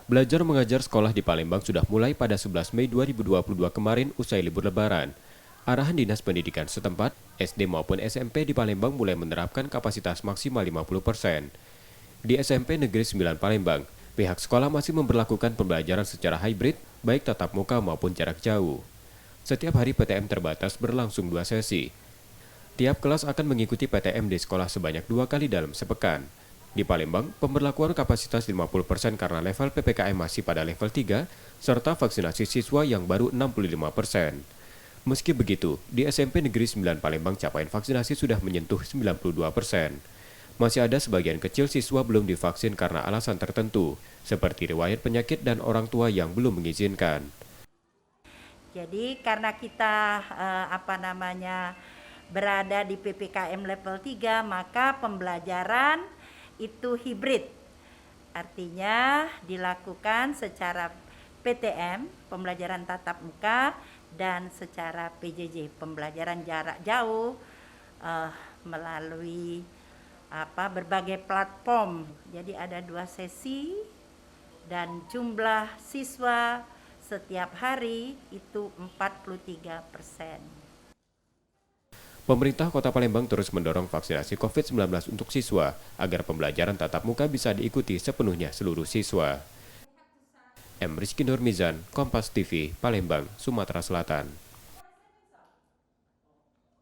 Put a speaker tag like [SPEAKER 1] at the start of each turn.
[SPEAKER 1] Belajar mengajar sekolah di Palembang sudah mulai pada 11 Mei 2022 kemarin usai libur Lebaran. Arahan Dinas Pendidikan setempat, SD maupun SMP di Palembang mulai menerapkan kapasitas maksimal 50%. Di SMP Negeri 9 Palembang, pihak sekolah masih memberlakukan pembelajaran secara hybrid, baik tatap muka maupun jarak jauh. Setiap hari PTM terbatas berlangsung 2 sesi. Tiap kelas akan mengikuti PTM di sekolah sebanyak 2 kali dalam sepekan. Di Palembang, pemberlakuan kapasitas 50% karena level PPKM masih pada level 3, serta vaksinasi siswa yang baru 65%. Meski begitu, di SMP Negeri 9 Palembang capaian vaksinasi sudah menyentuh 92%. Masih ada sebagian kecil siswa belum divaksin karena alasan tertentu, seperti riwayat penyakit dan orang tua yang belum mengizinkan.
[SPEAKER 2] Jadi karena kita berada di PPKM level 3, maka pembelajaran itu hibrid. Artinya dilakukan secara PTM, pembelajaran tatap muka, dan secara PJJ, pembelajaran jarak jauh melalui berbagai platform. Jadi ada 2 sesi dan jumlah siswa setiap hari itu 43%.
[SPEAKER 1] Pemerintah Kota Palembang terus mendorong vaksinasi COVID-19 untuk siswa agar pembelajaran tatap muka bisa diikuti sepenuhnya seluruh siswa. M. Rizky Nurmizan, Kompas TV, Palembang, Sumatera Selatan.